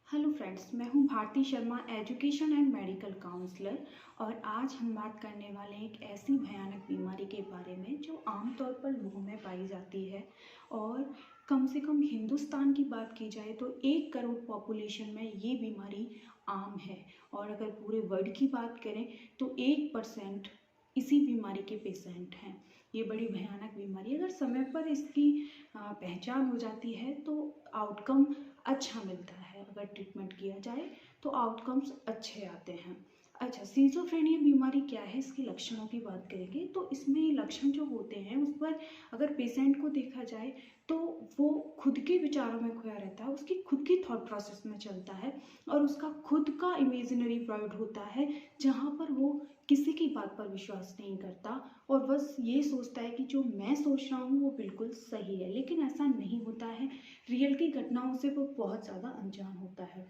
Hello friends, मैं हूं Bharti Sharma, education and medical counsellor. और आज हम बात करने वाले हैं एक ऐसी भयानक बीमारी के बारे में जो आमतौर पर लोगों में पाई जाती है। और कम से कम हिंदुस्तान की बात की जाए तो 1 करोड़ पॉपुलेशन में ये बीमारी आम है। और अगर पूरे वर्ल्ड की बात करें तो 1% इसी बीमारी के पेशेंट हैं। ये बड़ी भयानक बीमारी, अगर समय पर इसकी पहचान हो जाती है तो आउटकम अच्छा मिलता है। अगर ट्रीटमेंट किया जाए तो आउटकम्स अच्छे आते हैं। अच्छा, सिज़ोफ्रेनिया बीमारी क्या है, इसके लक्षणों की बात करेंगे तो इसमें लक्षण जो होते हैं उस पर अगर पेशेंट को देखा जाए तो वो खुद के विचारों में खोया रहता है, उसकी खुद की थॉट प्रोसेस में चलता है और उसका खुद का इमेजिनरी वर्ल्ड होता है जहाँ पर वो किसी की बात पर विश्वास नहीं करता और बस ये सोचता है कि जो मैं सोच रहा हूँ वो बिल्कुल सही है, लेकिन ऐसा नहीं होता है। रियल की घटनाओं से वो बहुत ज़्यादा अनजान होता है।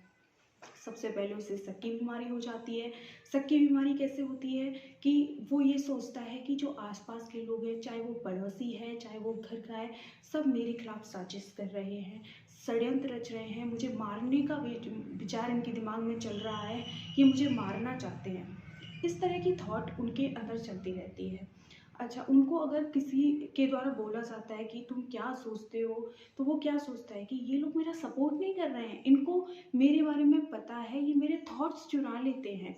सबसे पहले उसे शक की बीमारी हो जाती है। शक की बीमारी कैसे होती है कि वो ये सोचता है कि जो आसपास के लोग हैं, चाहे वो पड़ोसी है चाहे वो घर का है, सब मेरे खिलाफ साजिश कर रहे हैं, षड्यंत्र रच रहे हैं, मुझे मारने का विचार इनके दिमाग में चल रहा है, ये मुझे मारना चाहते हैं। इस तरह की थॉट उनके अंदर चलती रहती है। अच्छा, उनको अगर किसी के द्वारा बोला जाता है कि तुम क्या सोचते हो, तो वो क्या सोचता है कि ये लोग मेरा सपोर्ट नहीं कर रहे हैं, इनको मेरे बारे में पता है, ये मेरे थॉट्स चुरा लेते हैं,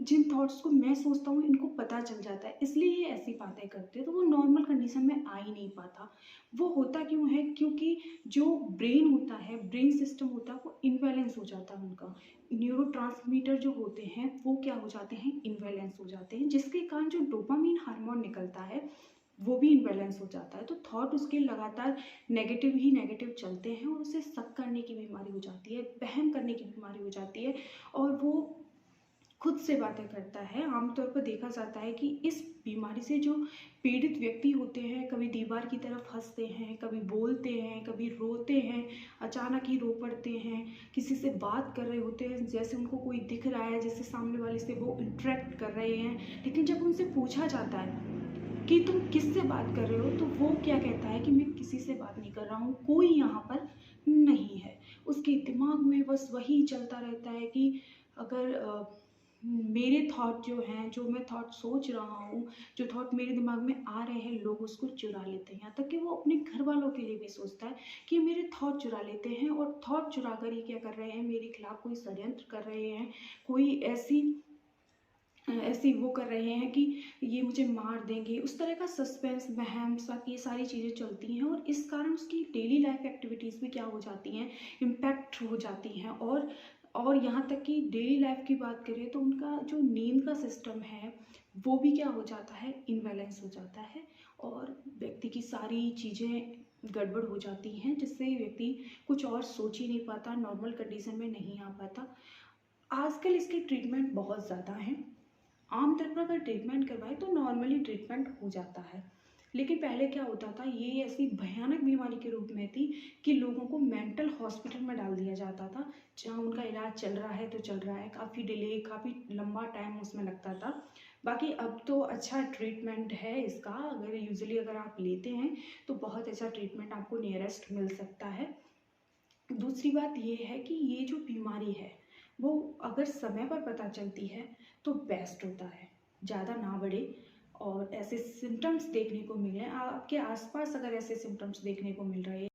जिन थॉट्स को मैं सोचता हूँ इनको पता चल जाता है, इसलिए ये ऐसी बातें करते हैं। तो वो नॉर्मल कंडीशन में आ ही नहीं पाता। वो होता क्यों है? क्योंकि जो ब्रेन होता है, ब्रेन सिस्टम होता है, वो इनबैलेंस हो जाता है उनका। न्यूरोट्रांसमीटर जो होते हैं वो क्या हो जाते हैं? इनबैलेंस हो जाते हैं, जिसके कारण जो डोपामीन हार्मोन निकलता है वो भी इनबैलेंस हो जाता है। तो थॉट उसके लगातार नेगेटिव ही नेगेटिव चलते हैं और उसे शक करने की बीमारी हो जाती है, वहम करने की बीमारी हो जाती है और वो खुद से बातें करता है। आमतौर पर देखा जाता है कि इस बीमारी से जो पीड़ित व्यक्ति होते हैं, कभी दीवार की तरफ हंसते हैं, कभी बोलते हैं, कभी रोते हैं, अचानक ही रो पड़ते हैं, किसी से बात कर रहे होते हैं जैसे उनको कोई दिख रहा है, जैसे सामने वाले से वो इंटरेक्ट कर रहे हैं, लेकिन जब उनसे पूछा जाता है कि तुम किससे बात कर रहे हो, तो वो क्या कहता है कि मैं किसी से बात नहीं कर रहा हूँ, कोई यहाँ पर नहीं है। उसके दिमाग में बस वही चलता रहता है कि अगर मेरे थॉट जो हैं, जो मैं थॉट सोच रहा हूँ, जो थॉट मेरे दिमाग में आ रहे हैं, लोग उसको चुरा लेते हैं। यहाँ तक कि वो अपने घर वालों के लिए भी सोचता है कि मेरे थॉट चुरा लेते हैं और थॉट चुरा कर ये क्या कर रहे हैं, मेरे खिलाफ कोई षड्यंत्र कर रहे हैं, कोई ऐसी ऐसी वो कर रहे हैं कि ये मुझे मार देंगे। उस तरह का सस्पेंस, वहम, शक, ये सारी चीज़ें चलती हैं और इस कारण उसकी डेली लाइफ एक्टिविटीज़ भी क्या हो जाती हैं, इम्पैक्ट हो जाती हैं। और यहाँ तक कि डेली लाइफ की बात करें तो उनका जो नींद का सिस्टम है वो भी क्या हो जाता है, इनबैलेंस हो जाता है और व्यक्ति की सारी चीज़ें गड़बड़ हो जाती हैं, जिससे व्यक्ति कुछ और सोच ही नहीं पाता, नॉर्मल कंडीशन में नहीं आ पाता। आजकल इसकी ट्रीटमेंट बहुत ज़्यादा है। आमतौर पर अगर ट्रीटमेंट करवाएं तो नॉर्मली ट्रीटमेंट हो जाता है, लेकिन पहले क्या होता था, ये ऐसी भयानक बीमारी के रूप में थी कि लोगों को मेंटल हॉस्पिटल में डाल दिया जाता था, जहाँ उनका इलाज चल रहा है तो चल रहा है, काफ़ी डिले, काफ़ी लंबा टाइम उसमें लगता था। बाकी अब तो अच्छा ट्रीटमेंट है इसका, अगर यूजुअली अगर आप लेते हैं तो बहुत अच्छा ट्रीटमेंट आपको नियरेस्ट मिल सकता है। दूसरी बात ये है कि ये जो बीमारी है वो अगर समय पर पता चलती है तो बेस्ट होता है, ज़्यादा ना बढ़े। और ऐसे सिम्टम्स देखने को मिले, आपके आसपास अगर ऐसे सिम्टम्स देखने को मिल रहे हैं